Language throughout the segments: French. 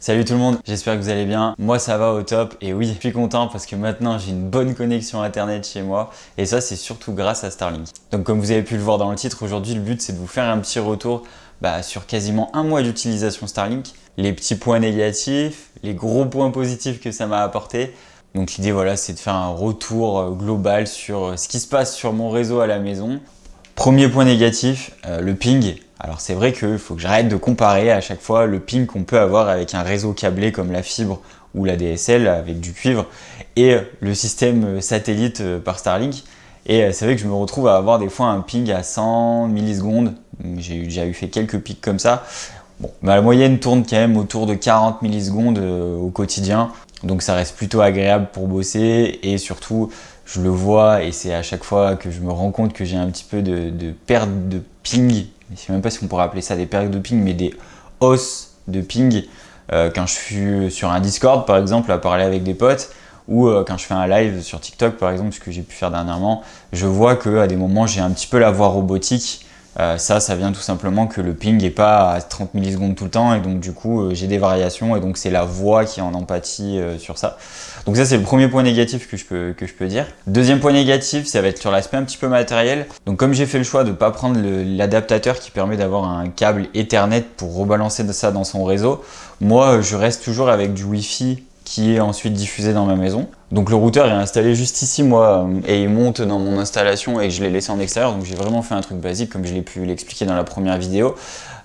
Salut tout le monde, j'espère que vous allez bien. Moi ça va au top et oui, je suis content parce que maintenant j'ai une bonne connexion internet chez moi et ça c'est surtout grâce à Starlink. Donc comme vous avez pu le voir dans le titre, aujourd'hui le but c'est de vous faire un petit retour sur quasiment un mois d'utilisation Starlink, les petits points négatifs, les gros points positifs que ça m'a apporté. Donc l'idée voilà c'est de faire un retour global sur ce qui se passe sur mon réseau à la maison. Premier point négatif, le ping. Alors c'est vrai qu'il faut que j'arrête de comparer à chaque fois le ping qu'on peut avoir avec un réseau câblé comme la fibre ou la DSL avec du cuivre et le système satellite par Starlink. Et c'est vrai que je me retrouve à avoir des fois un ping à 100 millisecondes. J'ai déjà eu fait quelques pics comme ça. Bon, la moyenne tourne quand même autour de 40 millisecondes au quotidien. Donc ça reste plutôt agréable pour bosser et surtout je le vois et c'est à chaque fois que je me rends compte que j'ai un petit peu de perte de ping. Je ne sais même pas si on pourrait appeler ça des pertes de ping, mais des hausses de ping quand je suis sur un Discord par exemple à parler avec des potes ou quand je fais un live sur TikTok par exemple, ce que j'ai pu faire dernièrement, je vois qu'à des moments j'ai un petit peu la voix robotique. Ça vient tout simplement que le ping n'est pas à 30 millisecondes tout le temps et donc du coup j'ai des variations et donc c'est la voix qui en empathie sur ça. Donc ça c'est le premier point négatif que je peux dire. Deuxième point négatif, ça va être sur l'aspect un petit peu matériel. Donc comme j'ai fait le choix de ne pas prendre l'adaptateur qui permet d'avoir un câble Ethernet pour rebalancer ça dans son réseau, moi je reste toujours avec du Wi-Fi qui est ensuite diffusé dans ma maison. Donc le routeur est installé juste ici moi et il monte dans mon installation et je l'ai laissé en extérieur, donc j'ai vraiment fait un truc basique comme je l'ai pu l'expliquer dans la première vidéo.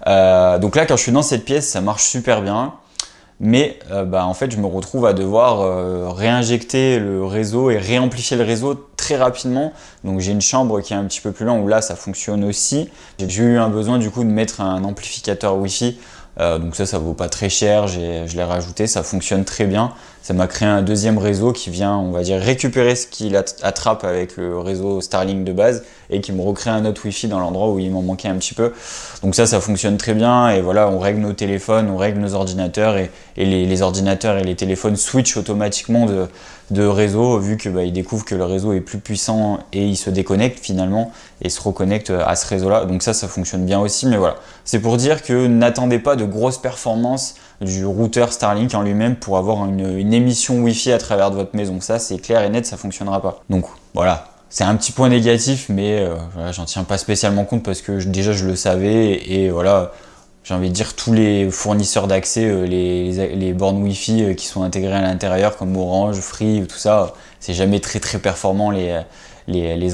Donc là quand je suis dans cette pièce ça marche super bien, mais en fait je me retrouve à devoir réinjecter le réseau et réamplifier le réseau très rapidement. Donc j'ai une chambre qui est un petit peu plus loin où là ça fonctionne aussi. J'ai eu un besoin du coup de mettre un amplificateur Wi-Fi. Donc ça vaut pas très cher, je l'ai rajouté, ça fonctionne très bien. Ça m'a créé un deuxième réseau qui vient, on va dire, récupérer ce qu'il attrape avec le réseau Starlink de base et qui me recrée un autre Wi-Fi dans l'endroit où il m'en manquait un petit peu. Donc ça fonctionne très bien et voilà, on règle nos téléphones, on règle nos ordinateurs et les ordinateurs et les téléphones switchent automatiquement de réseau vu que ils découvrent que le réseau est plus puissant et ils se déconnectent finalement et se reconnectent à ce réseau-là. Donc ça fonctionne bien aussi, mais voilà. C'est pour dire que n'attendez pas de grosses performances du routeur Starlink en lui-même pour avoir une émission Wi-Fi à travers de votre maison. Ça, c'est clair et net, ça fonctionnera pas. Donc voilà, c'est un petit point négatif, mais voilà, j'en tiens pas spécialement compte parce que déjà je le savais et voilà, j'ai envie de dire tous les fournisseurs d'accès, les bornes Wi-Fi qui sont intégrées à l'intérieur comme Orange, Free, tout ça, c'est jamais très performant les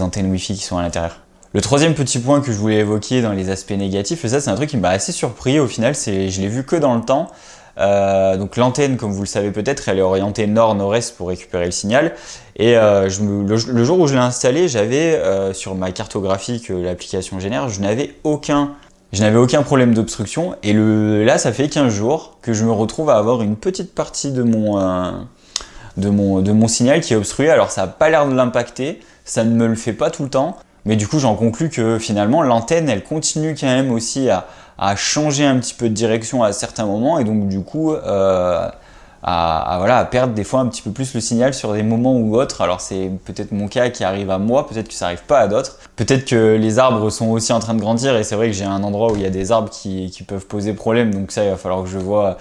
antennes Wi-Fi qui sont à l'intérieur. Le troisième petit point que je voulais évoquer dans les aspects négatifs, et ça c'est un truc qui m'a assez surpris au final, je l'ai vu que dans le temps. Donc l'antenne, comme vous le savez peut-être, elle est orientée nord-nord-est pour récupérer le signal. Et le jour où je l'ai installé, j'avais sur ma cartographie que l'application génère, je n'avais aucun problème d'obstruction. Et là, ça fait 15 jours que je me retrouve à avoir une petite partie de mon signal qui est obstruée. Alors ça n'a pas l'air de l'impacter, ça ne me le fait pas tout le temps. Mais du coup, j'en conclus que finalement, l'antenne, elle continue quand même aussi à changer un petit peu de direction à certains moments et donc du coup à perdre des fois un petit peu plus le signal sur des moments ou autres. Alors c'est peut-être mon cas qui arrive à moi, peut-être que ça arrive pas à d'autres. Peut-être que les arbres sont aussi en train de grandir et c'est vrai que j'ai un endroit où il y a des arbres qui peuvent poser problème, donc ça il va falloir que je vois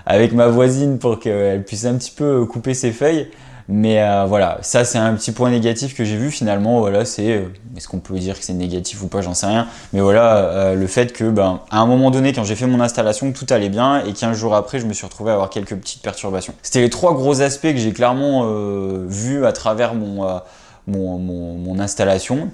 avec ma voisine pour qu'elle puisse un petit peu couper ses feuilles. Mais voilà, ça c'est un petit point négatif que j'ai vu finalement, voilà, est-ce qu'on peut dire que c'est négatif ou pas, j'en sais rien, mais voilà, le fait que à un moment donné quand j'ai fait mon installation, tout allait bien et 15 jours après je me suis retrouvé à avoir quelques petites perturbations. C'était les trois gros aspects que j'ai clairement vus à travers mon installation.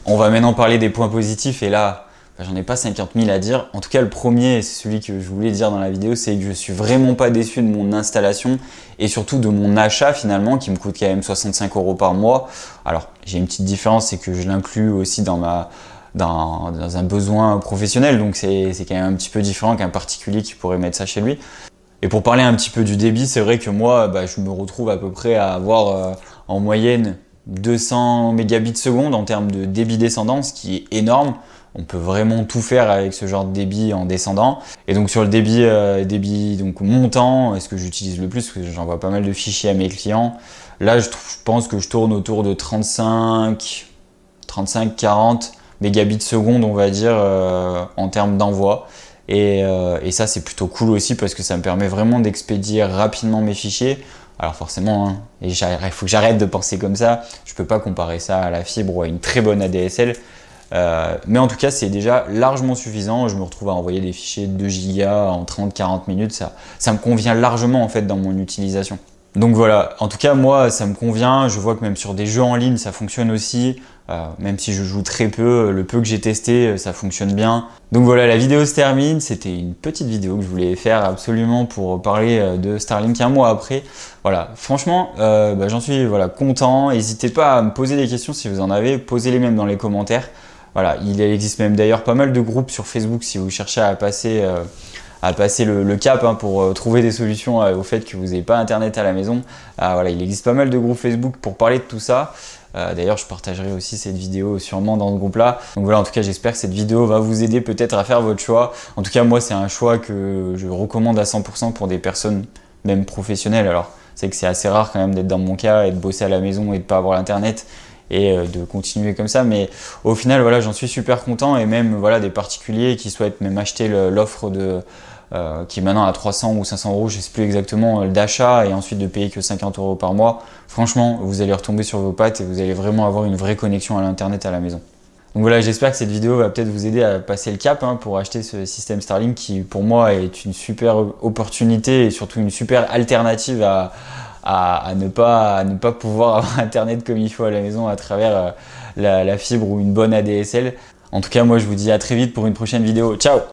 On va maintenant parler des points positifs et là, j'en ai pas 50 000 à dire. En tout cas, le premier, c'est celui que je voulais dire dans la vidéo, c'est que je suis vraiment pas déçu de mon installation et surtout de mon achat finalement, qui me coûte quand même 65 € par mois. Alors, j'ai une petite différence, c'est que je l'inclus aussi dans un besoin professionnel, donc c'est quand même un petit peu différent qu'un particulier qui pourrait mettre ça chez lui. Et pour parler un petit peu du débit, c'est vrai que moi, je me retrouve à peu près à avoir en moyenne 200 mégabits seconde en termes de débit descendant, ce qui est énorme. On peut vraiment tout faire avec ce genre de débit en descendant. Et donc sur le débit donc montant, ce que j'utilise le plus, parce que j'envoie pas mal de fichiers à mes clients, là je pense que je tourne autour de 35-40 mégabits seconde, on va dire, en termes d'envoi. Et ça c'est plutôt cool aussi parce que ça me permet vraiment d'expédier rapidement mes fichiers. Alors forcément, hein, il faut que j'arrête de penser comme ça. Je peux pas comparer ça à la fibre ou à une très bonne ADSL. Mais en tout cas, c'est déjà largement suffisant. Je me retrouve à envoyer des fichiers de 2 Go en 30-40 minutes. Ça me convient largement en fait dans mon utilisation. Donc voilà, en tout cas moi ça me convient, je vois que même sur des jeux en ligne ça fonctionne aussi, même si je joue très peu, le peu que j'ai testé ça fonctionne bien. Donc voilà, la vidéo se termine, c'était une petite vidéo que je voulais faire absolument pour parler de Starlink un mois après. Voilà, franchement j'en suis content, n'hésitez pas à me poser des questions si vous en avez, posez-les même dans les commentaires. Voilà, il existe même d'ailleurs pas mal de groupes sur Facebook si vous cherchez à passer le cap hein, pour trouver des solutions au fait que vous n'avez pas internet à la maison. Voilà, il existe pas mal de groupes Facebook pour parler de tout ça. D'ailleurs, je partagerai aussi cette vidéo sûrement dans ce groupe-là. Donc voilà, en tout cas, j'espère que cette vidéo va vous aider peut-être à faire votre choix. En tout cas, moi, c'est un choix que je recommande à 100% pour des personnes même professionnelles. Alors, c'est que c'est assez rare quand même d'être dans mon cas et de bosser à la maison et de ne pas avoir l'internet et de continuer comme ça, mais au final voilà, j'en suis super content. Et même voilà, des particuliers qui souhaitent même acheter l'offre qui est maintenant à 300 ou 500 euros, je ne sais plus exactement, d'achat et ensuite de payer que 50 euros par mois, franchement vous allez retomber sur vos pattes et vous allez vraiment avoir une vraie connexion à l'internet à la maison. Donc voilà, j'espère que cette vidéo va peut-être vous aider à passer le cap hein, pour acheter ce système Starlink qui pour moi est une super opportunité et surtout une super alternative à ne pas pouvoir avoir internet comme il faut à la maison à travers la fibre ou une bonne ADSL. En tout cas, moi je vous dis à très vite pour une prochaine vidéo. Ciao!